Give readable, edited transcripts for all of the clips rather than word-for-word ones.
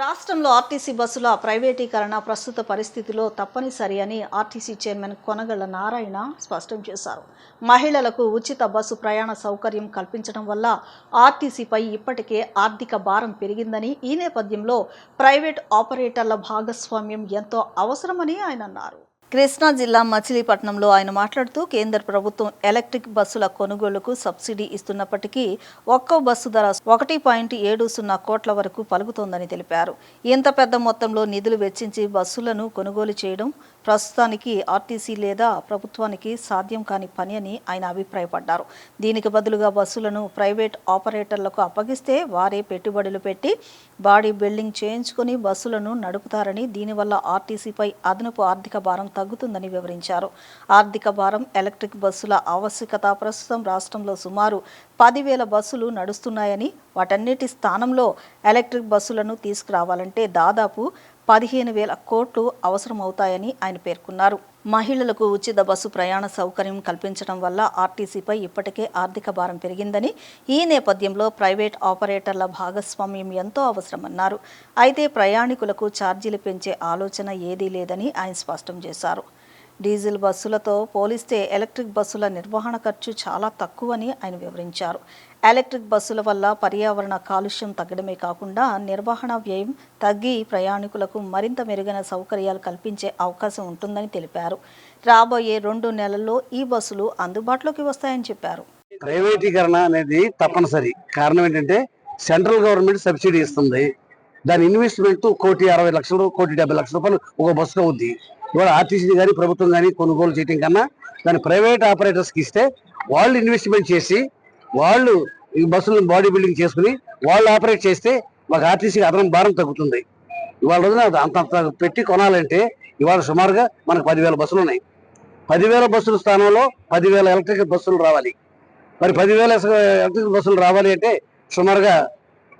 రాష్ట్రంలో ఆర్టీసీ బస్సుల ప్రైవేటీకరణ ప్రస్తుత పరిస్థితిలో తప్పనిసరి అని ఆర్టీసీ చైర్మన్ కొనగళ్ల నారాయణ స్పష్టం చేశారు. మహిళలకు ఉచిత బస్సు ప్రయాణ సౌకర్యం కల్పించడం వల్ల ఆర్టీసీపై ఇప్పటికే ఆర్థిక భారం పెరిగిందని, ఈ నేపథ్యంలో ప్రైవేట్ ఆపరేటర్ల భాగస్వామ్యం ఎంతో అవసరమని ఆయన అన్నారు. కృష్ణా జిల్లా మచిలీపట్నంలో ఆయన మాట్లాడుతూ, కేంద్ర ప్రభుత్వం ఎలక్ట్రిక్ బస్సుల కొనుగోలుకు సబ్సిడీ ఇస్తున్నప్పటికీ ఒక్కో బస్సు ధర 1.70 కోట్ల వరకు పలుకుతోందని తెలిపారు. ఇంత పెద్ద మొత్తంలో నిధులు వెచ్చించి బస్సులను కొనుగోలు చేయడం ప్రస్తుతానికి ఆర్టీసీ లేదా ప్రభుత్వానికి సాధ్యం కాని పని అని ఆయన అభిప్రాయపడ్డారు. దీనికి బదులుగా బస్సులను ప్రైవేట్ ఆపరేటర్లకు అప్పగిస్తే వారే పెట్టుబడులు పెట్టి బాడీ బిల్డింగ్ చేయించుకుని బస్సులను నడుపుతారని, దీనివల్ల ఆర్టీసీపై అదనపు ఆర్థిక భారం తగ్గుతుందని వివరించారు. ఆర్థిక భారం ఎలక్ట్రిక్ బస్సుల ఆవశ్యకత ప్రస్తుతం రాష్ట్రంలో సుమారు 10,000 బస్సులు నడుస్తున్నాయని, వాటన్నిటి స్థానంలో ఎలక్ట్రిక్ బస్సులను తీసుకురావాలంటే దాదాపు 15,000 కోట్లు అవసరమవుతాయని ఆయన పేర్కొన్నారు. మహిళలకు ఉచిత బస్సు ప్రయాణ సౌకర్యం కల్పించడం వల్ల ఆర్టీసీపై ఇప్పటికే ఆర్థిక భారం పెరిగిందని, ఈ నేపథ్యంలో ప్రైవేట్ ఆపరేటర్ల భాగస్వామ్యం ఎంతో అవసరమన్నారు. అయితే ప్రయాణికులకు ఛార్జీలు పెంచే ఆలోచన ఏదీ లేదని ఆయన స్పష్టం చేశారు. డీజిల్ బస్సులతో పోలిస్తే ఎలక్ట్రిక్ బస్సుల నిర్వహణ ఖర్చు చాలా తక్కువని ఆయన వివరించారు. ఎలక్ట్రిక్ బస్సుల వల్ల పర్యావరణ కాలుష్యం తగ్గడమే కాకుండా నిర్వహణ వ్యయం తగ్గి ప్రయాణికులకు మరింత మెరుగైన సౌకర్యాలు కల్పించే అవకాశం ఉంటుందని తెలిపారు. రాబోయే 2 నెలల్లో ఈ బస్సులు అందుబాటులోకి వస్తాయని చెప్పారు. ప్రైవేటీకరణ అనేది తప్పనిసరి. కారణం ఏంటంటే సెంట్రల్ గవర్నమెంట్ సబ్సిడీ ఇస్తుంది. దాని ఇన్వెస్ట్మెంట్ 1,60,00,000 1,70,00,000 ఒక బస్సుకు అవుద్ది. ఇవాళ ఆర్టీసీ కానీ ప్రభుత్వం కానీ కొనుగోలు చేయడం కన్నా దాని ప్రైవేట్ ఆపరేటర్స్కి ఇస్తే వాళ్ళు ఇన్వెస్ట్మెంట్ చేసి వాళ్ళు ఈ బస్సులను బాడీ బిల్డింగ్ చేసుకుని వాళ్ళు ఆపరేట్ చేస్తే మాకు ఆర్టీసీకి అదనం భారం తగ్గుతుంది. ఇవాళ రోజున అంత పెట్టి కొనాలంటే ఇవాళ సుమారుగా మనకు 10,000 బస్సులు ఉన్నాయి. 10,000 బస్సుల స్థానంలో 10,000 ఎలక్ట్రిక్ బస్సులు రావాలి. మరి 10,000 ఎలక్ట్రిక్ బస్సులు రావాలి అంటే సుమారుగా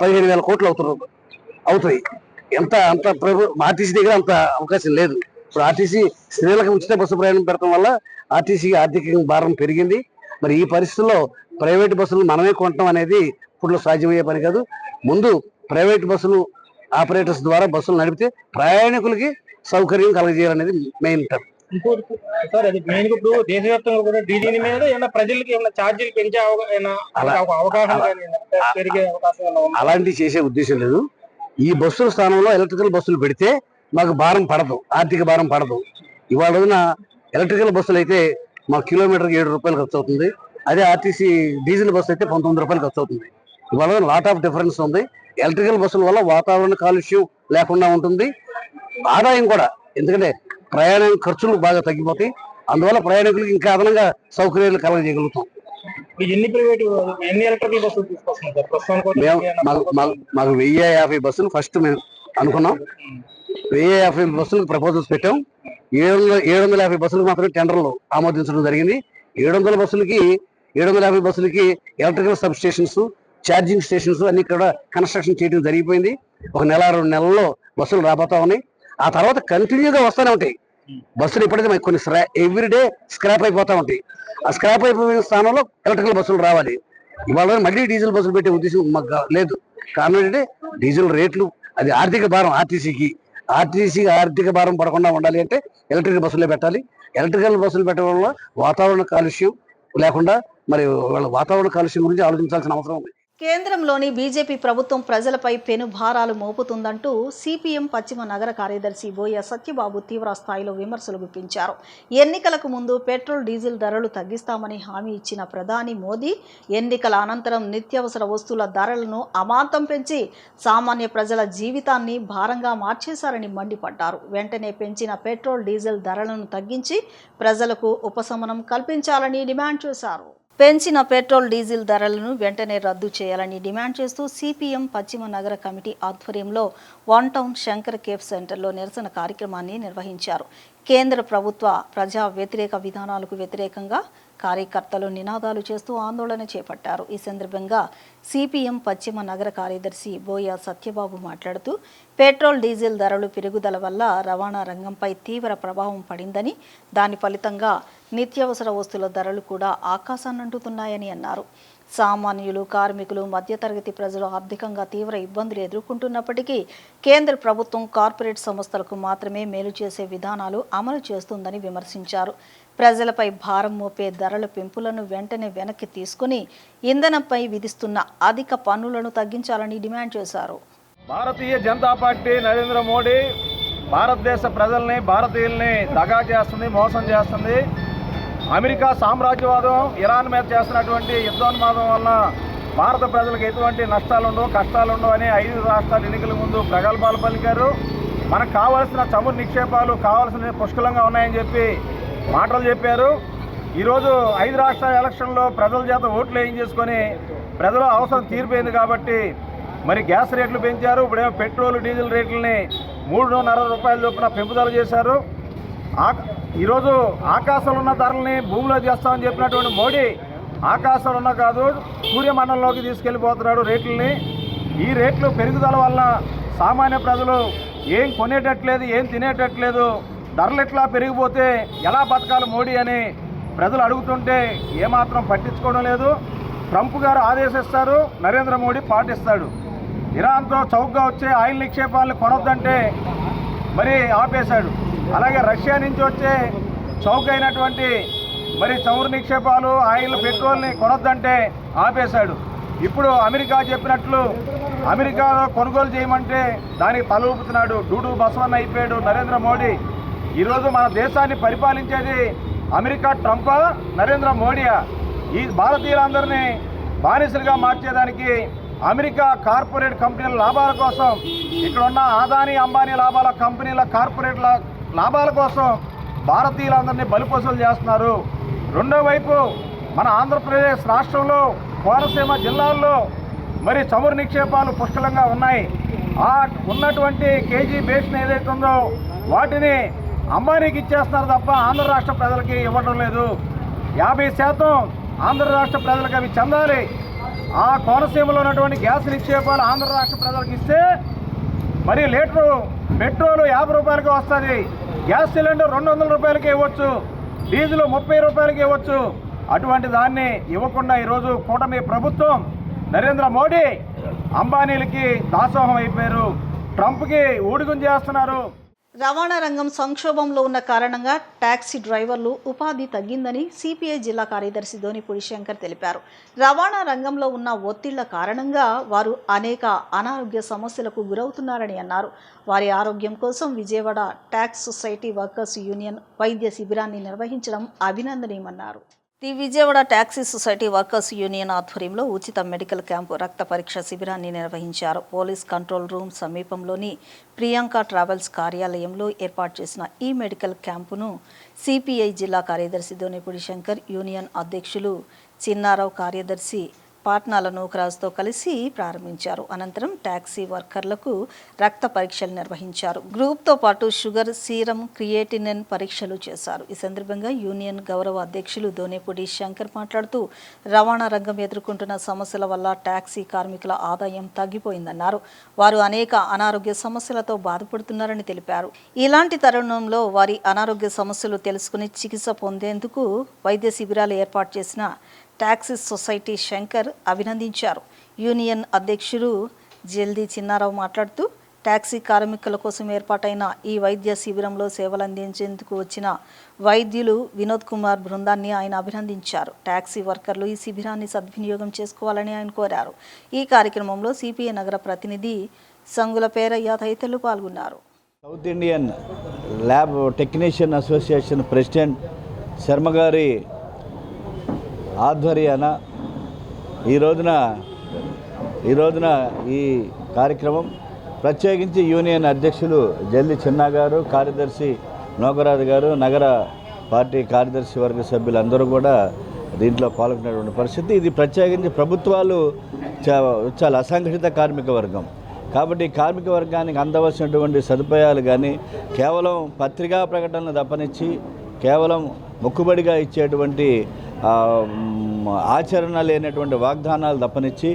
15,000 కోట్లు అవుతాయి. అంత ఆర్టీసీ దగ్గర అంత అవకాశం లేదు. ఇప్పుడు ఆర్టీసీ స్త్రీలకు ఉచిత బస్సు ప్రయాణం పెడతాం వల్ల ఆర్టీసీకి ఆర్థిక భారం పెరిగింది. మరి ఈ పరిస్థితుల్లో ప్రైవేట్ బస్సులు మనమే కొనటం అనేది ఇప్పుడు సాధ్యమయ్యే పని కాదు. ముందు ప్రైవేట్ బస్సులు ఆపరేటర్స్ ద్వారా బస్సులు నడిపితే ప్రయాణికులకి సౌకర్యం కలగజేయాలనేది మెయిన్ టర్మ్. సార్, అది మెయిన్ ఇప్పుడు దేశవ్యాప్తంగా కూడా డీజీల మీద ఏమైనా ప్రజలకి ఏమైనా ఛార్జీలు పెంచే అవకాశం అలాంటివి చేసే ఉద్దేశం లేదు. ఈ బస్సుల స్థానంలో ఎలక్ట్రికల్ బస్సులు పెడితే మాకు భారం పడదు, ఆర్థిక భారం పడదు. ఇవాళ రోజున ఎలక్ట్రికల్ బస్సులు అయితే మాకు కిలోమీటర్కి 7 రూపాయలు ఖర్చు అవుతుంది. అదే ఆర్టీసీ డీజిల్ బస్సు అయితే 19 రూపాయలు ఖర్చు అవుతుంది. ఇవాళ లాట్ ఆఫ్ డిఫరెన్స్ ఉంది. ఎలక్ట్రికల్ బస్సుల వల్ల వాతావరణ కాలుష్యం లేకుండా ఉంటుంది, ఆదాయం కూడా. ఎందుకంటే ప్రయాణ ఖర్చులు బాగా తగ్గిపోతాయి. అందువల్ల ప్రయాణికులకు ఇంకా అదనంగా సౌకర్యాలు కలగజేయగలుగుతాం. మాకు 1,050 బస్సులు ఫస్ట్ మేము అనుకున్నాం. 1,050 బస్సులకు ప్రపోజల్స్ పెట్టాం. 750 బస్సులకు మాత్రమే టెండర్లు ఆమోదించడం జరిగింది. 750 బస్సులకి electrical substations, charging stations అన్ని కూడా కన్స్ట్రక్షన్ చేయడం జరిగిపోయింది. 1 నెల 2 నెలల్లో బస్సులు రాబోతా ఉన్నాయి. ఆ తర్వాత కంటిన్యూగా వస్తూనే ఉంటాయి బస్సులు. ఇప్పటికీ కొన్ని ఎవ్రీడే స్క్రాప్ అయిపోతా ఉంటాయి. ఆ స్క్రాప్ అయిపోయిన స్థానంలో ఎలక్ట్రికల్ బస్సులు రావాలి. ఇవాళ మళ్ళీ డీజిల్ బస్సులు పెట్టే ఉద్దేశం మాకు లేదు. కారణం ఏంటంటే డీజిల్ రేట్లు అది ఆర్థిక భారం. ఆర్టీసీకి ఆర్థిక భారం పడకుండా ఉండాలి అంటే ఎలక్ట్రికల్ బస్సులే పెట్టాలి. ఎలక్ట్రికల్ బస్సులు పెట్టడం వల్ల వాతావరణ కాలుష్యం లేకుండా మరి వాళ్ళ వాతావరణ కాలుష్యం గురించి ఆలోచించాల్సిన అవసరం ఉంది. కేంద్రంలోని బీజేపీ ప్రభుత్వం ప్రజలపై పెను భారాలు మోపుతుందంటూ సిపిఎం పశ్చిమ నగర కార్యదర్శి బోయ సత్యబాబు తీవ్ర స్థాయిలో విమర్శలు గుప్పించారు. ఎన్నికలకు ముందు పెట్రోల్, డీజిల్ ధరలు తగ్గిస్తామని హామీ ఇచ్చిన ప్రధాని మోదీ ఎన్నికల అనంతరం నిత్యావసర వస్తువుల ధరలను అమాంతం పెంచి సామాన్య ప్రజల జీవితాన్ని భారంగా మార్చేశారని మండిపడ్డారు. వెంటనే పెంచిన పెట్రోల్, డీజిల్ ధరలను తగ్గించి ప్రజలకు ఉపశమనం కల్పించాలని డిమాండ్ చేశారు. పెంచిన పెట్రోల్, డీజిల్ ధరలను వెంటనే రద్దు చేయాలని డిమాండ్ చేస్తూ సిపిఎం పశ్చిమ నగర కమిటీ ఆధ్వర్యంలో 1 టౌన్ శంకర్ కేఫ్ సెంటర్లో నిరసన కార్యక్రమాన్ని నిర్వహించారు. కేంద్ర ప్రభుత్వ ప్రజా వ్యతిరేక విధానాలకు వ్యతిరేకంగా కార్యకర్తలు నినాదాలు చేస్తూ ఆందోళన చేపట్టారు. ఈ సందర్భంగా సిపిఎం పశ్చిమ నగర కార్యదర్శి బోయ సత్యబాబు మాట్లాడుతూ, పెట్రోల్, డీజిల్ ధరలు పెరుగుదల వల్ల రవాణా రంగంపై తీవ్ర ప్రభావం పడిందని, దాని ఫలితంగా నిత్యావసర వస్తువుల ధరలు కూడా ఆకాశాన్నంటుతున్నాయని అన్నారు. సామాన్యులు, కార్మికులు, మధ్యతరగతి ప్రజలు ఆర్థికంగా తీవ్ర ఇబ్బందులు ఎదుర్కొంటున్నప్పటికీ కేంద్ర ప్రభుత్వం కార్పొరేట్ సంస్థలకు మాత్రమే మేలు చేసే విధానాలు అమలు చేస్తుందని విమర్శించారు. ప్రజలపై భారం మోపే ధరల పెంపులను వెంటనే వెనక్కి తీసుకుని ఇంధనంపై విధిస్తున్న అధిక పన్నులను తగ్గించాలని డిమాండ్ చేశారు. భారతీయ జనతా పార్టీ నరేంద్ర మోడీ భారతదేశ ప్రజల్ని, భారతీయుల్ని దగా చేస్తుంది, మోసం చేస్తుంది. అమెరికా సామ్రాజ్యవాదం ఇరాన్ మీద చేస్తున్నటువంటి యుద్ధోన్మాదం వలన భారత ప్రజలకు ఎటువంటి నష్టాలుండవు, కష్టాలుండవు అని 5 రాష్ట్రాల ఎన్నికల ముందు ప్రగల్భాలు పలికారు. మనకు కావాల్సిన చమురు నిక్షేపాలు కావాల్సిన పుష్కలంగా ఉన్నాయని చెప్పి మాటలు చెప్పారు. ఈరోజు 5 రాష్ట్రాల ఎలక్షన్లో ప్రజల చేత ఓట్లు వేయించేసుకొని ప్రజల అవసరం తీరిపోయింది కాబట్టి మరి గ్యాస్ రేట్లు పెంచారు. ఇప్పుడేమో పెట్రోల్, డీజిల్ రేట్లని 3.5 రూపాయల చొప్పున పెంపుదల చేశారు. ఈరోజు ఆకాశంలో ఉన్న ధరల్ని భూమిలో చేస్తామని చెప్పినటువంటి మోడీ ఆకాశంలో ఉన్న కాదు, సూర్యమండలంలోకి తీసుకెళ్ళిపోతున్నాడు రేట్లని. ఈ రేట్లు పెరుగుదల వల్ల సామాన్య ప్రజలు ఏం కొనేటట్లేదు, ఏం తినేటట్లేదు. ధరలు ఎట్లా పెరిగిపోతే ఎలా బతకాలి మోడీ అని ప్రజలు అడుగుతుంటే ఏమాత్రం పట్టించుకోవడం లేదు. ట్రంప్ గారు ఆదేశిస్తారు, నరేంద్ర మోడీ పాటిస్తాడు. ఇరాన్తో చౌకగా వచ్చే ఆయిల్ నిక్షేపాలను కొనొద్దంటే మరి ఆపేశాడు. అలాగే రష్యా నుంచి వచ్చే చౌకైనటువంటి మరి చమురు నిక్షేపాలు, ఆయిల్, పెట్రోల్ని కొనొద్దంటే ఆపేశాడు. ఇప్పుడు అమెరికా చెప్పినట్లు అమెరికాలో కొనుగోలు చేయమంటే దానికి తల ఊపుతున్నాడు. డూడు బసవన్న అయిపోయాడు నరేంద్ర మోడీ. ఈరోజు మన దేశాన్ని పరిపాలించేది అమెరికా ట్రంపా, నరేంద్ర మోడీయా? ఈ భారతీయులందరినీ బానిసలుగా మార్చేదానికి అమెరికా కార్పొరేట్ కంపెనీల లాభాల కోసం, ఇక్కడ ఉన్న ఆదాని, అంబానీ లాభాల కంపెనీల కార్పొరేట్ లాభాల కోసం భారతీయులందరినీ బలిపశువులు చేస్తున్నారు. రెండో వైపు మన ఆంధ్రప్రదేశ్ రాష్ట్రంలో కోనసీమ జిల్లాల్లో మరి చమురు నిక్షేపాలు పుష్కలంగా ఉన్నాయి. ఆ ఉన్నటువంటి కేజీ బేస్ని ఏదైతే ఉందో వాటిని అంబానీకి ఇచ్చేస్తున్నారు తప్ప ఆంధ్ర రాష్ట్ర ప్రజలకి ఇవ్వడం లేదు. 50% ఆంధ్ర రాష్ట్ర ప్రజలకు అవి చెందాలి. ఆ కోనసీమలో ఉన్నటువంటి గ్యాస్ నిక్షేపాలు ఆంధ్ర రాష్ట్ర ప్రజలకు ఇస్తే మరి లీటరు పెట్రోలు 50 రూపాయలకి వస్తుంది, గ్యాస్ సిలిండర్ 200 రూపాయలకి ఇవ్వచ్చు, డీజిల్ 30 రూపాయలకి ఇవ్వచ్చు. అటువంటి దాన్ని ఇవ్వకుండా ఈరోజు కూటమి ప్రభుత్వం, నరేంద్ర మోడీ అంబానీలకి దాసోహం అయిపోయారు, ట్రంప్కి ఊడిగం చేస్తున్నారు. రవాణా రంగం సంక్షోభంలో ఉన్న కారణంగా టాక్సీ డ్రైవర్లు ఉపాధి తగ్గిందని సిపిఐ జిల్లా కార్యదర్శి దోనిపూడి శంకర్ తెలిపారు. రవాణా రంగంలో ఉన్న ఒత్తిళ్ల కారణంగా వారు అనేక అనారోగ్య సమస్యలకు గురవుతున్నారని అన్నారు. వారి ఆరోగ్యం కోసం Vijayawada taxi society workers union వైద్య శిబిరాన్ని నిర్వహించడం అభినందనీయమన్నారు. The Vijayawada taxi society workers union ఆధ్వర్యంలో ఉచిత మెడికల్ క్యాంపు, రక్త పరీక్ష శిబిరాన్ని నిర్వహించారు. పోలీస్ కంట్రోల్ రూమ్ సమీపంలోని ప్రియాంక ట్రావెల్స్ కార్యాలయంలో ఏర్పాటు చేసిన ఈ మెడికల్ క్యాంపును సిపిఐ జిల్లా కార్యదర్శి దోనిపూడి శంకర్, యూనియన్ అధ్యక్షులు చిన్నారావు, కార్యదర్శి పాట్నాల నూకరాజుతో కలిసి ప్రారంభించారు. అనంతరం ట్యాక్సీ వర్కర్లకు రక్త పరీక్షలు నిర్వహించారు. గ్రూప్తో పాటు షుగర్, సీరం, క్రియేటినిన్ పరీక్షలు చేశారు. ఈ సందర్భంగా యూనియన్ గౌరవ అధ్యక్షులు దోనిపూడి శంకర్ మాట్లాడుతూ రవాణా రంగం ఎదుర్కొంటున్న సమస్యల వల్ల ట్యాక్సీ కార్మికుల ఆదాయం తగ్గిపోయిందన్నారు. వారు అనేక అనారోగ్య సమస్యలతో బాధపడుతున్నారని తెలిపారు. ఇలాంటి తరుణంలో వారి అనారోగ్య సమస్యలు తెలుసుకుని చికిత్స పొందేందుకు వైద్య శిబిరాలు ఏర్పాటు చేసిన ట్యాక్సీ సొసైటీ శంకర్ అభినందించారు. యూనియన్ అధ్యక్షుడు జల్దీ చిన్నారావు మాట్లాడుతూ ట్యాక్సీ కార్మికుల కోసం ఏర్పాటైన ఈ వైద్య శిబిరంలో సేవలు అందించేందుకు వచ్చిన వైద్యులు వినోద్ కుమార్ బృందాన్ని ఆయన అభినందించారు. ట్యాక్సీ వర్కర్లు ఈ శిబిరాన్ని సద్వినియోగం చేసుకోవాలని ఆయన కోరారు. ఈ కార్యక్రమంలో సిపిఐ నగర ప్రతినిధి సంగుల పేరయ్య తదితరులు పాల్గొన్నారు. South Indian lab technician association president Sharma గారి ఆధ్వర్యాన ఈ రోజున ఈ కార్యక్రమం ప్రత్యేకించి యూనియన్ అధ్యక్షులు జల్ది చిన్నా గారు, కార్యదర్శి నోకరాజు గారు, నగర పార్టీ కార్యదర్శి వర్గ సభ్యులందరూ కూడా దీంట్లో పాల్గొనేటువంటి పరిస్థితి. ఇది ప్రత్యేకించి ప్రభుత్వాలు చాలా అసంఘటిత కార్మిక వర్గం కాబట్టి కార్మిక వర్గానికి అందవలసినటువంటి సదుపాయాలు కానీ కేవలం పత్రికా ప్రకటనలు తప్పనిచ్చి కేవలం మొక్కుబడిగా ఇచ్చేటువంటి ఆచరణ లేనటువంటి వాగ్దానాలు తప్పనిచ్చి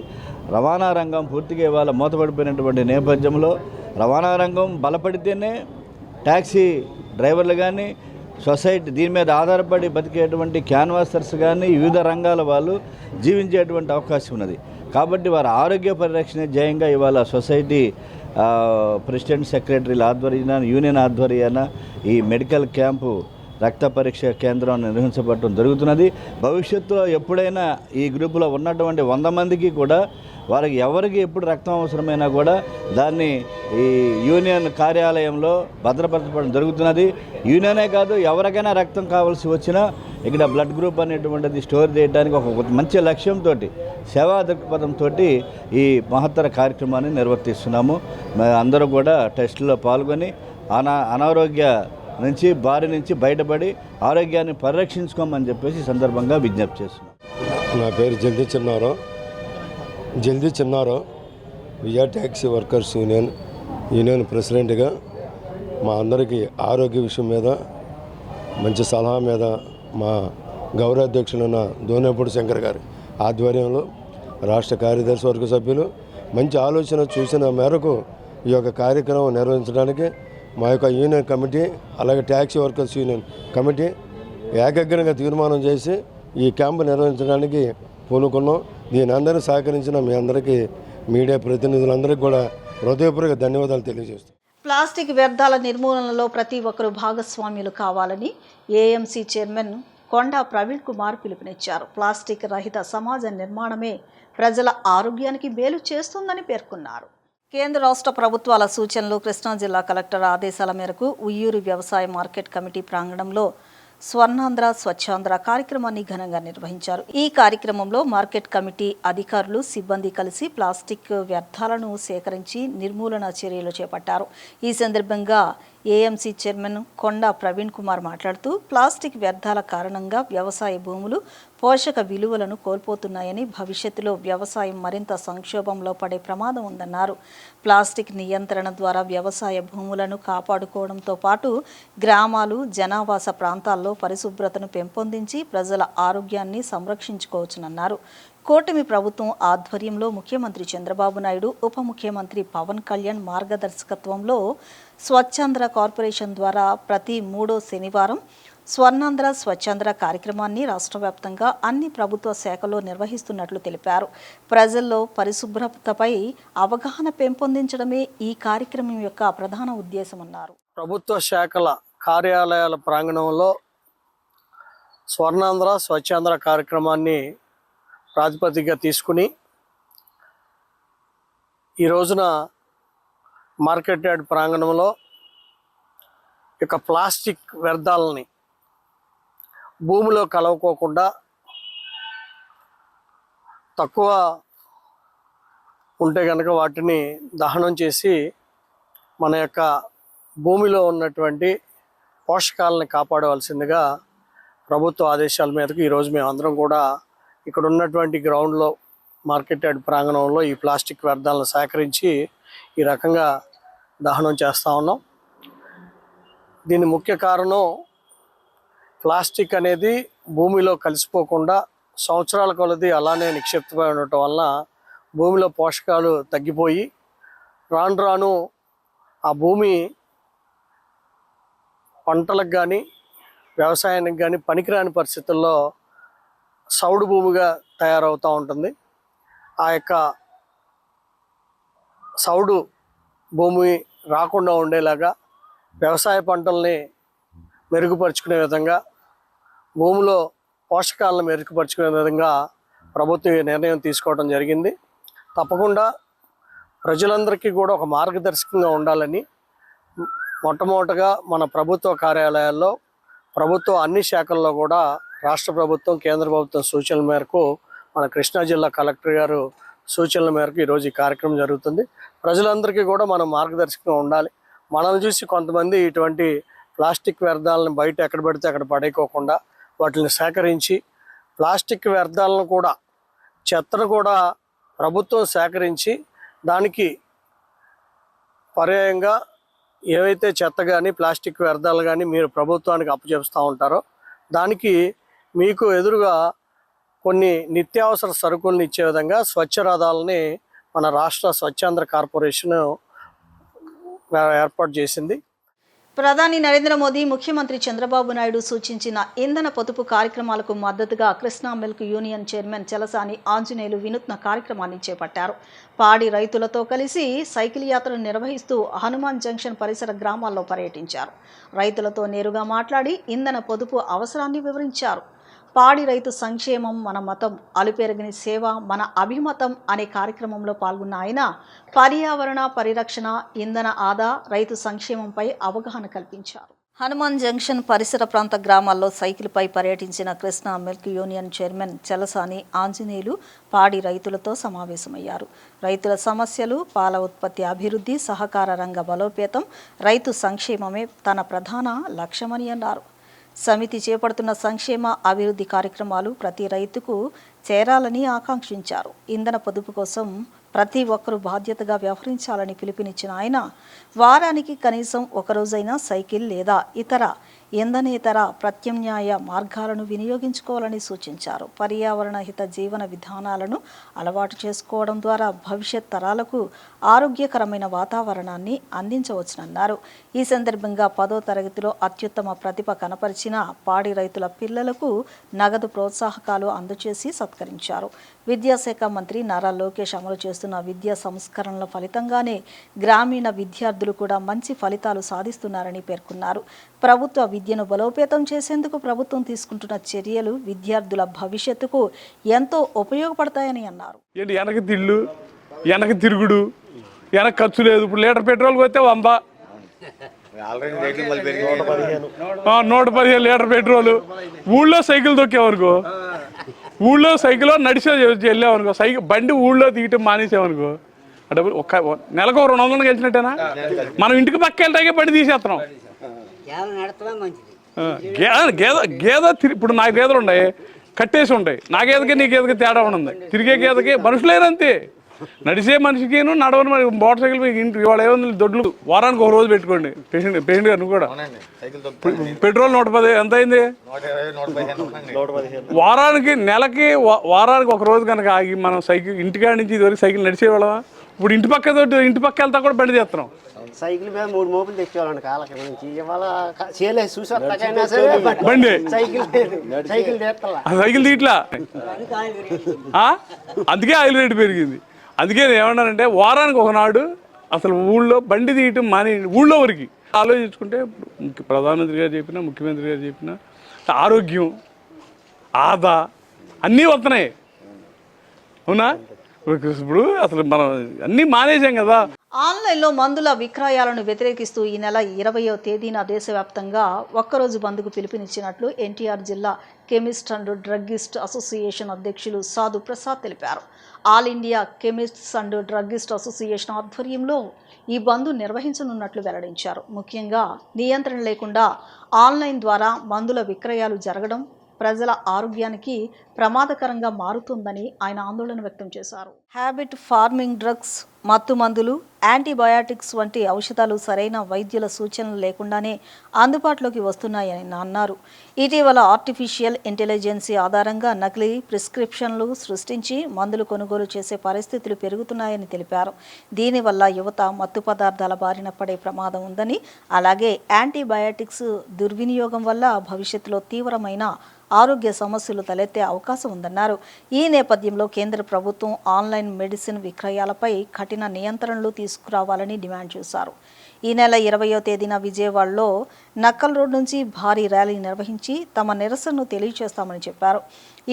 రవాణా రంగం పూర్తిగా ఇవాళ మూతపడిపోయినటువంటి నేపథ్యంలో రవాణా రంగం బలపడితేనే ట్యాక్సీ డ్రైవర్లు కానీ సొసైటీ దీని మీద ఆధారపడి బతికేటువంటి క్యాన్వాసర్స్ కానీ వివిధ రంగాల వాళ్ళు జీవించేటువంటి అవకాశం ఉన్నది. కాబట్టి వారి ఆరోగ్య పరిరక్షణ ధ్యేయంగా ఇవాళ సొసైటీ ప్రెసిడెంట్ సెక్రటరీల ఆధ్వర్యాన యూనియన్ ఆధ్వర్యాన ఈ మెడికల్ క్యాంపు రక్త పరీక్ష కేంద్రం నిర్వహించబడటం జరుగుతున్నది. భవిష్యత్తులో ఎప్పుడైనా ఈ గ్రూపులో ఉన్నటువంటి 100 మందికి కూడా వారికి ఎవరికి ఎప్పుడు రక్తం అవసరమైనా కూడా దాన్ని ఈ యూనియన్ కార్యాలయంలో భద్రపరచడం జరుగుతున్నది. యూనియనే కాదు, ఎవరికైనా రక్తం కావాల్సి వచ్చినా ఇక్కడ బ్లడ్ గ్రూప్ అనేటువంటిది స్టోర్ చేయడానికి ఒక మంచి లక్ష్యంతో సేవా దృక్పథంతో ఈ మహత్తర కార్యక్రమాన్ని నిర్వర్తిస్తున్నాము. అందరూ కూడా టెస్టులో పాల్గొని అనారోగ్య బారి నుంచి బయటపడి ఆరోగ్యాన్ని పరిరక్షించుకోమని చెప్పేసి సందర్భంగా విజ్ఞప్తి చేస్తున్నాం. నా పేరు జల్దీ చిన్నారావు విజయ ట్యాక్సీ వర్కర్స్ యూనియన్ ప్రెసిడెంట్గా మా అందరికీ ఆరోగ్య విషయం మీద మంచి సలహా మీద మా గౌరవ అధ్యక్షులైన దోనేపూడి శంకర్ గారి ఆధ్వర్యంలో రాష్ట్ర కార్యదర్శి వర్గ సభ్యులు మంచి ఆలోచన చూసిన మేరకు ఈ యొక్క కార్యక్రమం నిర్వహించడానికి మా యొక్క యూనియన్ కమిటీ అలాగే ట్యాక్సీ వర్కర్స్ యూనియన్ కమిటీ ఏకగ్రంగా తీర్మానం చేసి ఈ క్యాంపు నిర్వహించడానికి పూనుకున్నాం. దీని అందరూ సహకరించిన మీ అందరికీ మీడియా ప్రతినిధులందరికీ కూడా హృదయపూర్వక ధన్యవాదాలు తెలియజేస్తాం. ప్లాస్టిక్ వ్యర్థాల నిర్మూలనలో ప్రతి ఒక్కరూ భాగస్వామ్యులు కావాలని ఏఎంసీ చైర్మన్ కొండా ప్రవీణ్ కుమార్ పిలుపునిచ్చారు. ప్లాస్టిక్ రహిత సమాజ నిర్మాణమే ప్రజల ఆరోగ్యానికి మేలు చేస్తుందని పేర్కొన్నారు. కేంద్ర రాష్ట్ర ప్రభుత్వాల సూచనలు, కృష్ణా జిల్లా కలెక్టర్ ఆదేశాల మేరకు ఉయ్యూరు వ్యవసాయ మార్కెట్ కమిటీ ప్రాంగణంలో స్వర్ణాంధ్ర స్వచ్ఛాంధ్ర కార్యక్రమాన్ని ఘనంగా నిర్వహించారు. ఈ కార్యక్రమంలో మార్కెట్ కమిటీ అధికారులు, సిబ్బంది కలిసి ప్లాస్టిక్ వ్యర్థాలను సేకరించి నిర్మూలన చర్యలు చేపట్టారు. ఈ సందర్భంగా ఏఎంసీ చైర్మన్ కొండా ప్రవీణ్ కుమార్ మాట్లాడుతూ ప్లాస్టిక్ వ్యర్థాల కారణంగా వ్యవసాయ భూములు పోషక విలువలను కోల్పోతున్నాయని, భవిష్యత్తులో వ్యవసాయం మరింత సంక్షోభంలో పడే ప్రమాదం ఉందన్నారు. ప్లాస్టిక్ నియంత్రణ ద్వారా వ్యవసాయ భూములను కాపాడుకోవడంతో పాటు గ్రామాలు, జనావాస ప్రాంతాల్లో పరిశుభ్రతను పెంపొందించి ప్రజల ఆరోగ్యాన్ని సంరక్షించుకోవచ్చునన్నారు. కూటమి ప్రభుత్వం ఆధ్వర్యంలో ముఖ్యమంత్రి చంద్రబాబు నాయుడు, ఉప ముఖ్యమంత్రి పవన్ కళ్యాణ్ మార్గదర్శకత్వంలో స్వచ్ఛాంధ్ర కార్పొరేషన్ ద్వారా ప్రతి 3వ శనివారం స్వర్ణాంధ్ర స్వచ్ఛాంధ్ర కార్యక్రమాన్ని రాష్ట్ర వ్యాప్తంగా అన్ని ప్రభుత్వ శాఖల్లో నిర్వహిస్తున్నట్లు తెలిపారు. ప్రజల్లో పరిశుభ్రతపై అవగాహన పెంపొందించడమే ఈ కార్యక్రమం యొక్క ప్రధాన ఉద్దేశమన్నారు. ప్రభుత్వ శాఖల కార్యాలయాల ప్రాంగణంలో స్వర్ణాంధ్ర స్వచ్ఛాంధ్ర కార్యక్రమాన్ని ప్రాతిపదికగా తీసుకుని ఈ రోజున మార్కెట్ యార్డ్ ప్రాంగణంలో ఇక ప్లాస్టిక్ వ్యర్థాలని భూమిలో కలవకోకుండా తక్కువ ఉంటే కనుక వాటిని దహనం చేసి మన యొక్క భూమిలో ఉన్నటువంటి పోషకాలని కాపాడవలసిందిగా ప్రభుత్వ ఆదేశాల మేరకు ఈరోజు మేమందరం కూడా ఇక్కడ ఉన్నటువంటి గ్రౌండ్లో మార్కెట్ యార్డ్ ప్రాంగణంలో ఈ ప్లాస్టిక్ వ్యర్థాలను సేకరించి ఈ రకంగా దహనం చేస్తూ ఉన్నాం. దీని ముఖ్య కారణం ప్లాస్టిక్ అనేది భూమిలో కలిసిపోకుండా సంవత్సరాల కొలది అలానే నిక్షిప్తమై ఉండటం వల్ల భూమిలో పోషకాలు తగ్గిపోయి రాను రాను ఆ భూమి పంటలకు కానీ వ్యవసాయానికి కానీ పనికిరాని పరిస్థితుల్లో సౌడు భూమిగా తయారవుతూ ఉంటుంది. ఆ యొక్క సౌడు భూమి రాకుండా ఉండేలాగా వ్యవసాయ పంటల్ని మెరుగుపరుచుకునే విధంగా, భూమిలో పోషకాలను మెరుగుపరుచుకునే విధంగా ప్రభుత్వం నిర్ణయం తీసుకోవడం జరిగింది. తప్పకుండా ప్రజలందరికీ కూడా ఒక మార్గదర్శకంగా ఉండాలని మొట్టమొదటగా మన ప్రభుత్వ కార్యాలయాల్లో, ప్రభుత్వ అన్ని శాఖల్లో కూడా రాష్ట్ర ప్రభుత్వం, కేంద్ర ప్రభుత్వం సూచనల మేరకు మన కృష్ణా జిల్లా కలెక్టర్ గారు సూచనల మేరకు ఈరోజు ఈ కార్యక్రమం జరుగుతుంది. ప్రజలందరికీ కూడా మనం మార్గదర్శకంగా ఉండాలి. మనల్ని చూసి కొంతమంది ఇటువంటి ప్లాస్టిక్ వ్యర్థాలను బయట ఎక్కడ పడితే అక్కడ పడేయకోకుండా వాటిని సేకరించి, ప్లాస్టిక్ వ్యర్థాలను కూడా, చెత్తను కూడా ప్రభుత్వం సేకరించి దానికి పర్యాయంగా ఏవైతే చెత్త కానీ ప్లాస్టిక్ వ్యర్థాలు కానీ మీరు ప్రభుత్వానికి అప్పచెప్తూ ఉంటారో దానికి మీకు ఎదురుగా కొన్ని నిత్యావసర సరుకులను ఇచ్చే విధంగా స్వచ్ఛ రథాలని మన రాష్ట్ర స్వచ్ఛాంధ్ర కార్పొరేషన్ ఏర్పాటు చేసింది. ప్రధాని నరేంద్ర మోదీ, ముఖ్యమంత్రి చంద్రబాబు నాయుడు సూచించిన ఇంధన పొదుపు కార్యక్రమాలకు మద్దతుగా Krishna milk union chairman Chalasani Anjaneyulu వినూత్న కార్యక్రమాన్ని చేపట్టారు. పాడి రైతులతో కలిసి సైకిల్ యాత్రను నిర్వహిస్తూ హనుమాన్ జంక్షన్ పరిసర గ్రామాల్లో పర్యటించారు. రైతులతో నేరుగా మాట్లాడి ఇంధన పొదుపు అవసరాన్ని వివరించారు. పాడి రైతు సంక్షేమం మన మతం, అలుపెరగని సేవ మన అభిమతం అనే కార్యక్రమంలో పాల్గొన్న ఆయన పర్యావరణ పరిరక్షణ, ఇంధన ఆదా, రైతు సంక్షేమంపై అవగాహన కల్పించారు. హనుమాన్ జంక్షన్ పరిసర ప్రాంత గ్రామాల్లో సైకిల్పై పర్యటించిన Krishna milk union chairman Chalasani Anjaneyulu పాడి రైతులతో సమావేశమయ్యారు. రైతుల సమస్యలు, పాల ఉత్పత్తి అభివృద్ధి, సహకార రంగ బలోపేతం, రైతు సంక్షేమమే తన ప్రధాన లక్ష్యమని అన్నారు. సమితి చేపడుతున్న సంక్షేమ అభివృద్ధి కార్యక్రమాలు ప్రతి రైతుకు చేరాలని ఆకాంక్షించారు. ఇంధన పొదుపు కోసం ప్రతి ఒక్కరూ బాధ్యతగా వ్యవహరించాలని పిలుపునిచ్చిన ఆయన వారానికి కనీసం ఒకరోజైనా సైకిల్ లేదా ఇతర ఇంధనేతర ప్రత్యామ్నాయ మార్గాలను వినియోగించుకోవాలని సూచించారు. పర్యావరణ హిత జీవన విధానాలను అలవాటు చేసుకోవడం ద్వారా భవిష్యత్ తరాలకు ఆరోగ్యకరమైన వాతావరణాన్ని అందించవచ్చునన్నారు. ఈ సందర్భంగా 10వ తరగతిలో అత్యుత్తమ ప్రతిభ కనపరిచిన పాడి రైతుల పిల్లలకు నగదు ప్రోత్సాహకాలు అందజేసి సత్కరించారు. విద్యాశాఖ మంత్రి నారా లోకేష్ అమలు చేస్తున్న విద్యా సంస్కరణల ఫలితంగానే గ్రామీణ విద్యార్థులు కూడా మంచి ఫలితాలు సాధిస్తున్నారని పేర్కొన్నారు. ప్రభుత్వ విద్యను బలోపేతం చేసేందుకు ప్రభుత్వం తీసుకుంటున్న చర్యలు విద్యార్థుల భవిష్యత్తుకు ఎంతో ఉపయోగపడతాయని అన్నారు. వెనక తిళ్ళు, వెనక తిరుగుడు, వెనక ఖర్చు లేదు. ఇప్పుడు లీటర్ పెట్రోల్ పోతే 100, 115 లీటర్ పెట్రోల్. ఊళ్ళో సైకిల్ తొక్కేవనుకో, ఊళ్ళో సైకిల్ నడిచే వెళ్ళామనుకో, సైకిల్ బండి ఊళ్ళో దిగటం మానేసామనుకో, డబ్బులు ఒక్క నెలకు 200 గెలిచినట్టేనా? మనం ఇంటికి పక్క వెళ్తాకే బండి తీసేస్తున్నాం. గేదె ఇప్పుడు నా గేదెలు ఉన్నాయి, కట్టేసి ఉంటాయి. నా గేదెకి నీ గేదెకి తేడా ఉంది. తిరిగే గేదెకి మనుషులేనంతే. నడిచే మనిషికిను నడవని మోటార్ సైకిల్ ఇంటి ఇవాళ ఏముంది దొడ్లు. వారానికి ఒక రోజు పెట్టుకోండి. పేషెంట్ గారు నువ్వు కూడా పెట్రోల్ 110 ఎంత అయింది? వారానికి నెలకి వారానికి ఒక రోజు కనుక ఆగి మనం సైకిల్ ఇంటికాడ నుంచి ఇదివరకు సైకిల్ నడిచేవాళ్ళమా? ఇప్పుడు ఇంటి పక్క వెళ్తా కూడా బండి చేస్తున్నాం. సైకిల్ మీద 3 మోపులు తెచ్చేవాళ్ళండి కాళ్ళకి నుంచి. ఇవాళ చూసి బండి సైకిల్ తీట్లా. అందుకే ఆయిల్ రేటు పెరిగింది. అందుకే ఏమన్నానంటే వారానికి ఒకనాడు అసలు ఊళ్ళో బండి తీయటం మాని ఊళ్ళో వరకు ఆలోచించుకుంటే ప్రధానమంత్రి గారు చెప్పినా, ముఖ్యమంత్రి గారు చెప్పినా ఆరోగ్యం, ఆదా అన్నీ వస్తున్నాయి. అవునా? ఇప్పుడు అసలు మనం అన్నీ మానేసాం కదా. ఆన్లైన్లో మందుల విక్రయాలను వ్యతిరేకిస్తూ ఈ నెల 20వ తేదీన దేశవ్యాప్తంగా ఒక్కరోజు బంద్కు పిలుపునిచ్చినట్లు ఎన్టీఆర్ జిల్లా కెమిస్ట్ అండ్ డ్రగ్గిస్ట్ అసోసియేషన్ అధ్యక్షులు సాధు ప్రసాద్ తెలిపారు. All India chemists and druggist association ఆధ్వర్యంలో ఈ బంద్ నిర్వహించనున్నట్లు వెల్లడించారు. ముఖ్యంగా నియంత్రణ లేకుండా ఆన్లైన్ ద్వారా మందుల విక్రయాలు జరగడం ప్రజల ఆరోగ్యానికి ప్రమాదకరంగా మారుతుందని ఆయన ఆందోళన వ్యక్తం చేశారు. హ్యాబిట్ ఫార్మింగ్ డ్రగ్స్, మత్తు మందులు, యాంటీబయాటిక్స్ వంటి ఔషధాలు సరైన వైద్యుల సూచనలు లేకుండానే అందుబాటులోకి వస్తున్నాయని అన్నారు. ఇటీవల ఆర్టిఫిషియల్ ఇంటెలిజెన్స్ ఆధారంగా నకిలీ ప్రిస్క్రిప్షన్లు సృష్టించి మందులు కొనుగోలు చేసే పరిస్థితులు పెరుగుతున్నాయని తెలిపారు. దీనివల్ల యువత మత్తు పదార్థాల బారిన పడే ప్రమాదం ఉందని, అలాగే యాంటీబయాటిక్స్ దుర్వినియోగం వల్ల భవిష్యత్తులో తీవ్రమైన ఆరోగ్య సమస్యలు తలెత్తే అవకాశం ఉందన్నారు. ఈ నేపథ్యంలో కేంద్ర ప్రభుత్వం ఆన్లైన్ మెడిసిన్ విక్రయాలపై కఠిన నియంత్రణలు తీసుకురావాలని డిమాండ్ చేశారు. ఈ నెల 20వ తేదీన విజయవాడలో నక్కల్ రోడ్ నుంచి భారీ ర్యాలీ నిర్వహించి తమ నిరసనను తెలియజేస్తామని చెప్పారు.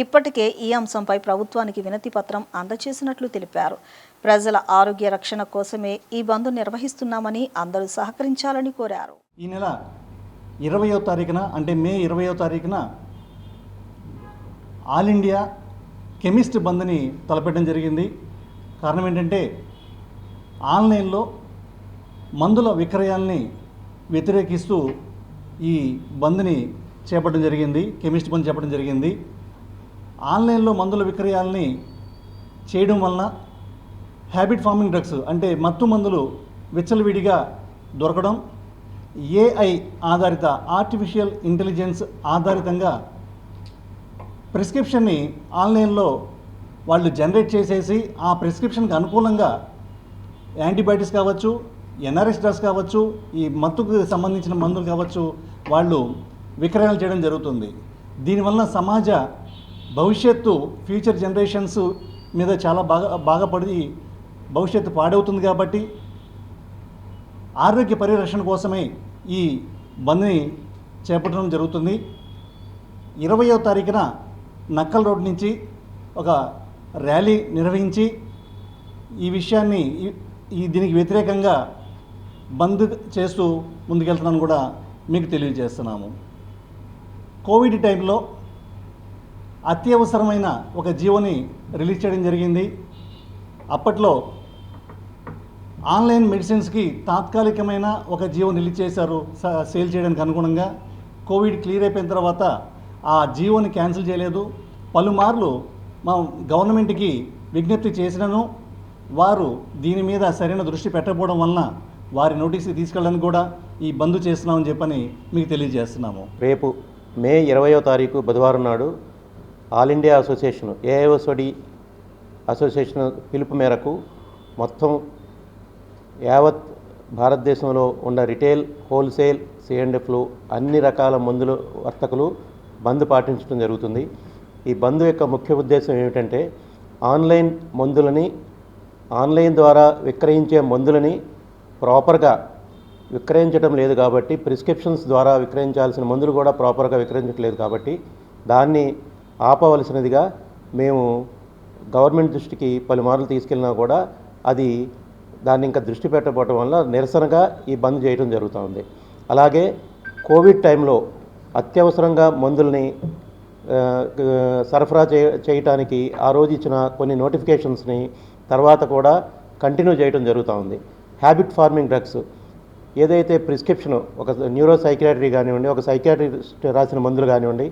ఇప్పటికే ఈ అంశంపై ప్రభుత్వానికి వినతి పత్రం అందజేసినట్లు తెలిపారు. ప్రజల ఆరోగ్య రక్షణ కోసమే ఈ బంద్ నిర్వహిస్తున్నామని అందరూ సహకరించాలని కోరారు. ఈ నెల 20వ తారీఖున అంటే మే 20వ తారీఖున ఆల్ ఇండియా కెమిస్ట్ బంద్ని తలపెట్టడం జరిగింది. కారణం ఏంటంటే ఆన్లైన్లో మందుల విక్రయాల్ని వ్యతిరేకిస్తూ ఈ బంద్ని చేపట్టడం జరిగింది. కెమిస్ట్ బంద్ చేపట్టడం జరిగింది. ఆన్లైన్లో మందుల విక్రయాల్ని చేయడం వలన హ్యాబిట్ ఫార్మింగ్ డ్రగ్స్ అంటే మత్తు మందులు విచ్చలవిడిగా దొరకడం, ఏఐ ఆధారిత ఆర్టిఫిషియల్ ఇంటెలిజెన్స్ ఆధారితంగా ప్రిస్క్రిప్షన్ని ఆన్లైన్లో వాళ్ళు జనరేట్ చేసేసి ఆ ప్రిస్క్రిప్షన్కి అనుకూలంగా యాంటీబయాటిక్స్ కావచ్చు, ఎన్ఆర్ఎస్ డ్రగ్స్ కావచ్చు, ఈ మత్తుకు సంబంధించిన మందులు కావచ్చు, వాళ్ళు విక్రయాలు చేయడం జరుగుతుంది. దీనివల్ల సమాజ భవిష్యత్తు ఫ్యూచర్ జనరేషన్స్ మీద చాలా బాగా పడి భవిష్యత్తు పాడవుతుంది. కాబట్టి ఆరోగ్య పరిరక్షణ కోసమే ఈ బంద్ని చేపట్టడం జరుగుతుంది. 20వ తారీఖున నక్కల్ రోడ్ నుంచి ఒక ర్యాలీ నిర్వహించి ఈ విషయాన్ని దీనికి వ్యతిరేకంగా బంద్ చేస్తూ ముందుకెళ్తున్నాను కూడా మీకు తెలియజేస్తున్నాము. కోవిడ్ టైంలో అత్యవసరమైన ఒక జీవోని రిలీజ్ చేయడం జరిగింది. అప్పట్లో ఆన్లైన్ మెడిసిన్స్కి తాత్కాలికమైన ఒక జీవో రిలీజ్ చేశారు సేల్ చేయడానికి అనుగుణంగా. కోవిడ్ క్లియర్ అయిపోయిన తర్వాత ఆ జీవోని క్యాన్సిల్ చేయలేదు. పలుమార్లు మా గవర్నమెంట్కి విజ్ఞప్తి చేసినను వారు దీని మీద సరైన దృష్టి పెట్టకపోవడం వలన వారి నోటీస్కి తీసుకెళ్ళడానికి కూడా ఈ బంద్ చేస్తున్నామని చెప్పని మీకు తెలియజేస్తున్నాము. రేపు మే 20వ తారీఖు బుధవారం నాడు ఆల్ ఇండియా అసోసియేషన్ ఏఐఓసోడి అసోసియేషన్ పిలుపు మేరకు మొత్తం యావత్ భారతదేశంలో ఉన్న రిటైల్, హోల్సేల్, C&Fలు అన్ని రకాల మందుల వర్తకులు బంద్ పాటించడం జరుగుతుంది. ఈ బంద్ యొక్క ముఖ్య ఉద్దేశం ఏమిటంటే ఆన్లైన్ మందులని, ఆన్లైన్ ద్వారా విక్రయించే మందులని ప్రాపర్గా విక్రయించడం లేదు కాబట్టి, ప్రిస్క్రిప్షన్స్ ద్వారా విక్రయించాల్సిన మందులు కూడా ప్రాపర్గా విక్రయించట్లేదు కాబట్టి దాన్ని ఆపవలసినదిగా మేము గవర్నమెంట్ దృష్టికి పలుమార్లు తీసుకెళ్ళినా కూడా అది దాన్ని ఇంకా దృష్టి పెట్టకపోవడం వల్ల నిరసనగా ఈ బంద్ చేయడం జరుగుతూ ఉంది. అలాగే కోవిడ్ టైంలో అత్యవసరంగా మందుల్ని సరఫరా చేయటానికి ఆ రోజు ఇచ్చిన కొన్ని నోటిఫికేషన్స్ని తర్వాత కూడా కంటిన్యూ చేయడం జరుగుతూ ఉంది. హ్యాబిట్ ఫార్మింగ్ డ్రగ్స్ ఏదైతే ప్రిస్క్రిప్షన్ ఒక న్యూరో సైకియాట్రీ కానివ్వండి, ఒక సైకియాట్రిస్ట్ రాసిన మందులు కానివ్వండి,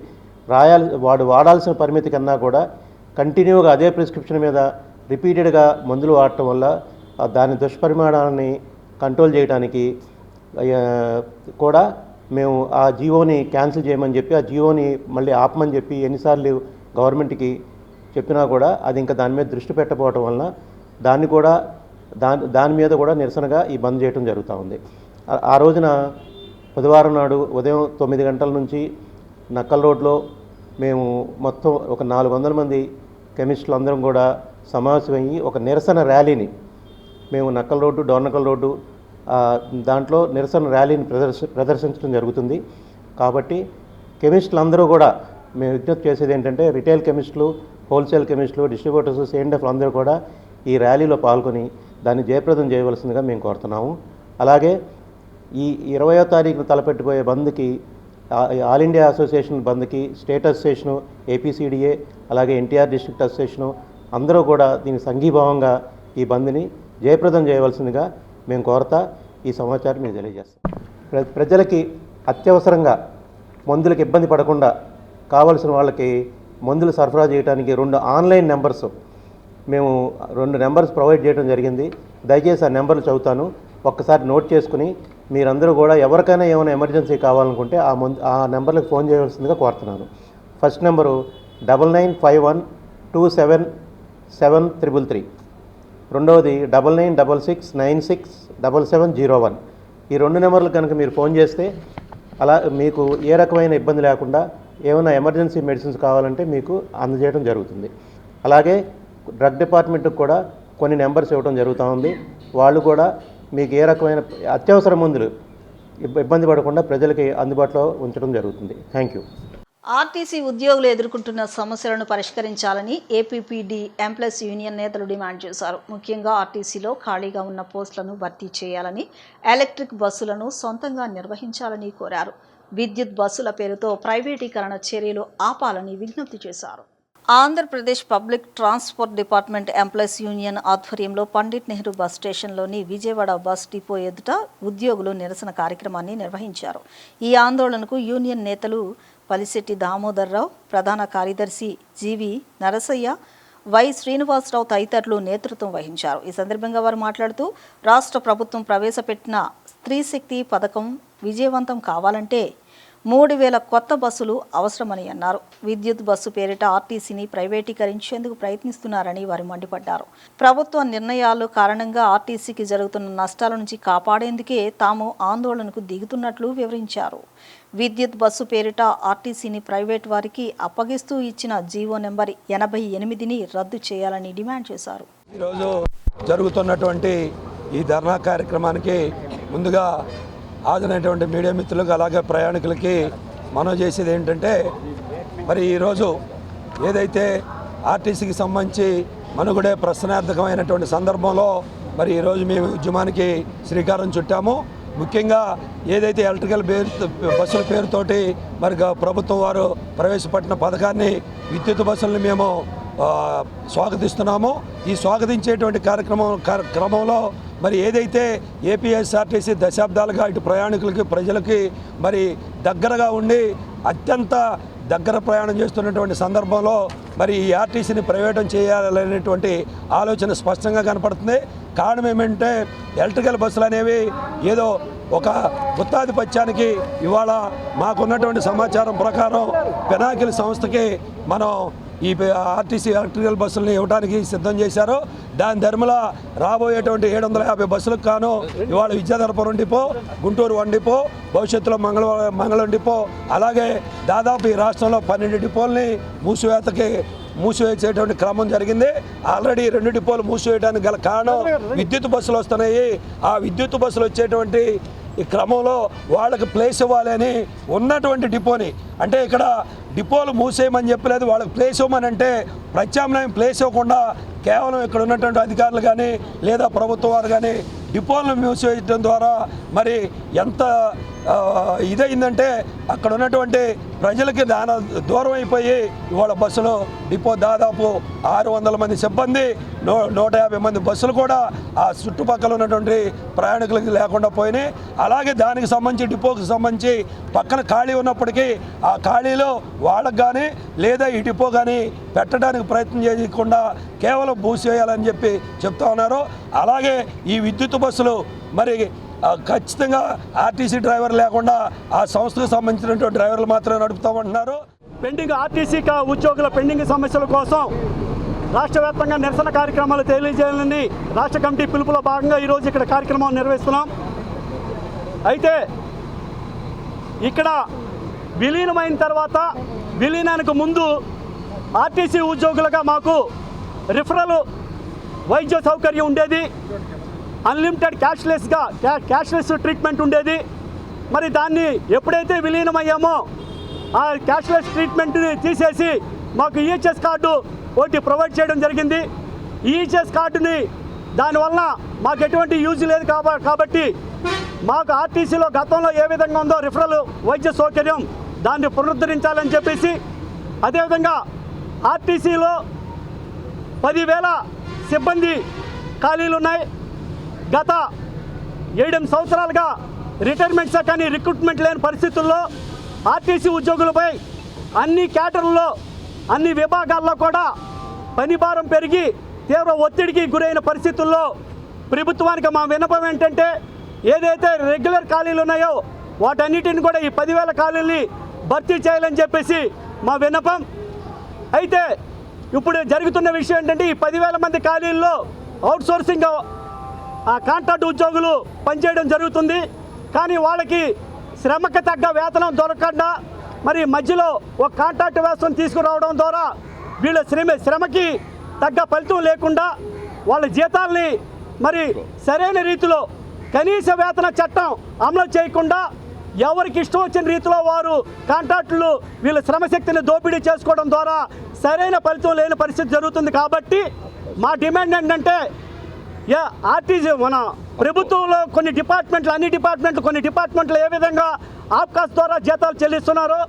వాడు వాడాల్సిన పరిమితి కన్నా కూడా కంటిన్యూగా అదే ప్రిస్క్రిప్షన్ మీద రిపీటెడ్గా మందులు వాడటం వల్ల దాని దుష్పరిమాణాలని కంట్రోల్ చేయడానికి కూడా మేము ఆ జీవోని క్యాన్సిల్ చేయమని చెప్పి, ఆ జీవోని మళ్ళీ ఆపమని చెప్పి ఎన్నిసార్లు గవర్నమెంట్కి చెప్పినా కూడా అది ఇంకా దాని మీద దృష్టి పెట్టకపోవటం వలన దాని మీద కూడా నిరసనగా ఈ బంద్ చేయడం జరుగుతూ ఉంది. ఆ రోజున బుధవారం నాడు ఉదయం 9 గంటల నుంచి నక్కల్ రోడ్లో మేము మొత్తం ఒక 400 మంది కెమిస్టులు అందరం కూడా సమావేశమయ్యి ఒక నిరసన ర్యాలీని మేము నక్కల్ రోడ్డు, డోర్నకల్ రోడ్డు దాంట్లో నిరసన ర్యాలీని ప్రదర్శించడం జరుగుతుంది. కాబట్టి కెమిస్టులు అందరూ కూడా మేము విజ్ఞప్తి చేసేది ఏంటంటే రిటైల్ కెమిస్టులు, హోల్సేల్ కెమిస్టులు, డిస్ట్రిబ్యూటర్స్, C&F అందరూ కూడా ఈ ర్యాలీలో పాల్గొని దాన్ని జయప్రదం చేయవలసిందిగా మేము కోరుతున్నాము. అలాగే ఈ 20వ తారీఖున తలపెట్టిపోయే బంద్కి, ఆల్ ఇండియా అసోసియేషన్ బంద్కి స్టేట్ అసోసియేషను, APCDA, అలాగే NTR డిస్ట్రిక్ట్ అసోసియేషను అందరూ కూడా దీని సంఘీభావంగా ఈ బంద్ని జయప్రదం చేయవలసిందిగా మేము కోరతా ఈ సమాచారం మీకు తెలియజేస్తాం. ప్రజలకి అత్యవసరంగా మందులకు ఇబ్బంది పడకుండా కావలసిన వాళ్ళకి మందులు సరఫరా చేయడానికి 2 ఆన్లైన్ నెంబర్స్ మేము 2 నెంబర్స్ ప్రొవైడ్ చేయడం జరిగింది. దయచేసి ఆ నెంబర్లు చదువుతాను, ఒక్కసారి నోట్ చేసుకుని మీరందరూ కూడా ఎవరికైనా ఏమైనా ఎమర్జెన్సీ కావాలనుకుంటే ఆ నెంబర్లకు ఫోన్ చేయవలసిందిగా కోరుతున్నాను. ఫస్ట్ నెంబరు 9951277333, రెండవది 9966967701. ఈ 2 నెంబర్లు కనుక మీరు ఫోన్ చేస్తే అలా మీకు ఏ రకమైన ఇబ్బంది లేకుండా ఏమైనా ఎమర్జెన్సీ మెడిసిన్స్ కావాలంటే మీకు అందజేయడం జరుగుతుంది. అలాగే డ్రగ్ డిపార్ట్మెంట్కి కూడా కొన్ని నెంబర్స్ ఇవ్వడం జరుగుతూ ఉంది. వాళ్ళు కూడా మీకు ఏ రకమైన అత్యవసర మందులు ఇబ్బంది పడకుండా ప్రజలకి అందుబాటులో ఉంచడం జరుగుతుంది. Thank you. ఆర్టీసీ ఉద్యోగులు ఎదుర్కొంటున్న సమస్యలను పరిష్కరించాలని ఏపీపీడీ ఎంప్లాయీస్ యూనియన్ నేతలు డిమాండ్ చేశారు. ముఖ్యంగా ఆర్టీసీలో ఖాళీగా ఉన్న పోస్టులను భర్తీ చేయాలని, ఎలక్ట్రిక్ బస్సులను సొంతంగా నిర్వహించాలని కోరారు. విద్యుత్ బస్సుల పేరుతో ప్రైవేటీకరణ చర్యలు ఆపాలని విజ్ఞప్తి చేశారు. Andhra Pradesh public transport department employees union ఆధ్వర్యంలో పండిట్ నెహ్రూ బస్ స్టేషన్లోని విజయవాడ బస్ డిపో ఎదుట ఉద్యోగులు నిరసన కార్యక్రమాన్ని నిర్వహించారు. ఈ ఆందోళనకు యూనియన్ నేతలు పలిశెట్టి దామోదర్రావు, ప్రధాన కార్యదర్శి జీవి నరసయ్య, వై శ్రీనివాసరావు తదితరులు నేతృత్వం వహించారు. ఈ సందర్భంగా వారు మాట్లాడుతూ రాష్ట్ర ప్రభుత్వం ప్రవేశపెట్టిన స్త్రీ శక్తి పథకం విజయవంతం కావాలంటే 3000 కొత్త బస్సులు అవసరమని అన్నారు. విద్యుత్ బస్సు పేరిట ఆర్టీసీని ప్రైవేటీకరించేందుకు ప్రయత్నిస్తున్నారని వారు మండిపడ్డారు. ప్రభుత్వ నిర్ణయాల కారణంగా ఆర్టీసీకి జరుగుతున్న నష్టాల నుంచి కాపాడేందుకే తాము ఆందోళనకు దిగుతున్నట్లు వివరించారు. విద్యుత్ బస్సు పేరిట ఆర్టీసీని ప్రైవేట్ వారికి అప్పగిస్తూ ఇచ్చిన జీవో నెంబర్ 88ని రద్దు చేయాలని డిమాండ్ చేశారు. ఈరోజు జరుగుతున్నటువంటి ఈ ధర్నా కార్యక్రమానికి ముందుగా హాజరైనటువంటి మీడియా మిత్రులకు అలాగే ప్రయాణికులకి మనవి చేసేది ఏంటంటే, మరి ఈరోజు ఏదైతే ఆర్టీసీకి సంబంధించి మనుగడే ప్రశ్నార్థకమైనటువంటి సందర్భంలో మరి ఈరోజు మేము ఉద్యమానికి శ్రీకారం చుట్టాము. ముఖ్యంగా ఏదైతే ఎలక్ట్రికల్ బస్సుల పేరుతోటి మరి ప్రభుత్వం వారు ప్రవేశపెట్టిన పథకాన్ని విద్యుత్ బస్సులను మేము స్వాగతిస్తున్నాము. ఈ స్వాగతించేటువంటి క్రమంలో మరి ఏదైతే ఏపీఎస్ఆర్టీసీ దశాబ్దాలుగా ఇటు ప్రయాణికులకి ప్రజలకి మరి దగ్గరగా ఉండి అత్యంత దగ్గర ప్రయాణం చేస్తున్నటువంటి సందర్భంలో మరి ఈ ఆర్టీసీని ప్రైవేటం చేయాలనేటువంటి ఆలోచన స్పష్టంగా కనపడుతుంది. కారణం ఏమంటే ఎలక్ట్రికల్ బస్సులు అనేవి ఏదో ఒక గుత్తాధిపత్యానికి ఇవాళ మాకున్నటువంటి సమాచారం ప్రకారం పెనాకిల్ సంస్థకి మనం ఈ ఆర్టీసీ ఎలక్ట్రికల్ బస్సులను ఇవ్వడానికి సిద్ధం చేశారు. దాని ధర్మల రాబోయేటువంటి 750 బస్సులకు కాను ఇవాళ విద్యాధరపురం డిపో, గుంటూరు 1 డిపో, భవిష్యత్తులో మంగళం డిపో, అలాగే దాదాపు ఈ రాష్ట్రంలో 12 డిపోల్ని మూసివేసేటువంటి క్రమం జరిగింది. ఆల్రెడీ 2 డిపోలు మూసివేయడానికి గల కారణం విద్యుత్ బస్సులు వస్తున్నాయి. ఆ విద్యుత్ బస్సులు వచ్చేటువంటి ఈ క్రమంలో వాళ్ళకి ప్లేస్ ఇవ్వాలని ఉన్నటువంటి డిపోని, అంటే ఇక్కడ డిపోలు మూసేయమని చెప్పలేదు, వాళ్ళకి ప్లేస్ ఇవ్వమని అంటే ప్రత్యామ్నాయం ప్లేస్ ఇవ్వకుండా కేవలం ఇక్కడ ఉన్నటువంటి అధికారులు కానీ లేదా ప్రభుత్వం వారు కానీ డిపోలను మూసివేయడం ద్వారా మరి ఎంత ఇదైందంటే అక్కడ ఉన్నటువంటి ప్రజలకి దూరం అయిపోయి ఇవాళ బస్సులో డిపో దాదాపు 600 మంది సిబ్బంది 150 మంది బస్సులు కూడా ఆ చుట్టుపక్కల ఉన్నటువంటి ప్రయాణికులకి లేకుండా పోయినాయి. అలాగే దానికి సంబంధించి డిపోకి సంబంధించి పక్కన ఖాళీ ఉన్నప్పటికీ ఆ ఖాళీలో వాళ్ళకు కానీ లేదా ఈ డిపో కానీ పెట్టడానికి ప్రయత్నం చేయకుండా కేవలం మూసివేయాలని చెప్పి చెప్తా ఉన్నారు. అలాగే ఈ విద్యుత్ బస్సులు మరి ఖచ్చితంగా ఆర్టీసీ డ్రైవర్ లేకుండా ఆ సంస్థకు సంబంధించినటువంటి డ్రైవర్లు మాత్రమే నడుపుతామంటున్నారు. పెండింగ్ ఆర్టీసీ ఉద్యోగుల పెండింగ్ సమస్యల కోసం రాష్ట్ర వ్యాప్తంగా నిరసన కార్యక్రమాలు తెలియజేయాలని రాష్ట్ర కమిటీ పిలుపులో భాగంగా ఈరోజు ఇక్కడ కార్యక్రమం నిర్వహిస్తున్నాం. అయితే ఇక్కడ విలీనమైన తర్వాత విలీనానికి ముందు ఆర్టీసీ ఉద్యోగులుగా మాకు రిఫరల్ వైద్య సౌకర్యం ఉండేది, అన్లిమిటెడ్ క్యాష్లెస్ ట్రీట్మెంట్ ఉండేది. మరి దాన్ని ఎప్పుడైతే విలీనమయ్యామో ఆ క్యాష్లెస్ ట్రీట్మెంట్ని తీసేసి మాకు ఈహెచ్ఎస్ కార్డు ఒకటి ప్రొవైడ్ చేయడం జరిగింది. ఈహెచ్ఎస్ కార్డుని దానివల్ల మాకు ఎటువంటి యూజ్ లేదు కాబట్టి మాకు ఆర్టీసీలో గతంలో ఏ విధంగా ఉందో రిఫరల్ వైద్య సౌకర్యం దాన్ని పునరుద్ధరించాలని చెప్పేసి, అదేవిధంగా ఆర్టీసీలో 10,000 సిబ్బంది ఖాళీలు ఉన్నాయి. గత 7 సంవత్సరాలుగా రిటైర్మెంట్స్ కానీ రిక్రూట్మెంట్ లేని పరిస్థితుల్లో ఆర్టీసీ ఉద్యోగులపై అన్ని క్యాటర్లలో అన్ని విభాగాల్లో కూడా పని భారం పెరిగి తీవ్ర ఒత్తిడికి గురైన పరిస్థితుల్లో ప్రభుత్వానికి మా విన్నపం ఏంటంటే, ఏదైతే రెగ్యులర్ ఖాళీలు ఉన్నాయో వాటన్నిటిని కూడా ఈ 10,000 ఖాళీలని భర్తీ చేయాలని చెప్పేసి మా విన్నపం. అయితే ఇప్పుడు జరుగుతున్న విషయం ఏంటంటే, ఈ 10,000 మంది ఖాళీల్లో అవుట్సోర్సింగ్ కాంట్రాక్ట్ ఉద్యోగులు పనిచేయడం జరుగుతుంది. కానీ వాళ్ళకి శ్రమకు తగ్గ వేతనం దొరకకుండా మరి మధ్యలో ఒక కాంట్రాక్ట్ వ్యవస్థను తీసుకురావడం ద్వారా వీళ్ళ శ్రమకి తగ్గ ఫలితం లేకుండా వాళ్ళ జీతాలని మరి సరైన రీతిలో కనీస వేతన చట్టం అమలు చేయకుండా ఎవరికి ఇష్టం వచ్చిన రీతిలో వారు కాంట్రాక్టులు వీళ్ళ శ్రమశక్తిని దోపిడీ చేసుకోవడం ద్వారా సరైన ఫలితం లేని పరిస్థితి జరుగుతుంది. కాబట్టి మా డిమాండ్ ఏంటంటే, ఆర్టీసీ మన ప్రభుత్వంలో కొన్ని డిపార్ట్మెంట్లు ఏ విధంగా ఆప్కాస్ ద్వారా జీతాలు చెల్లిస్తున్నారో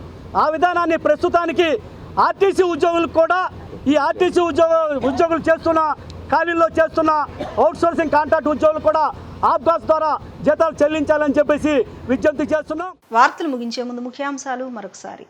ఆ విధానాన్ని ప్రస్తుతానికి ఆర్టీసీ ఉద్యోగులకు కూడా ఈ ఆర్టీసీ ఉద్యోగులు చేస్తున్న ఖాళీల్లో చేస్తున్న అవుట్సోర్సింగ్ కాంట్రాక్ట్ ఉద్యోగులు కూడా ఆప్కాస్ ద్వారా జీతాలు చెల్లించాలని చెప్పేసి విజ్ఞప్తి చేస్తున్నాం. వార్తలు ముగించే ముందు ముఖ్యాంశాలు మరొకసారి.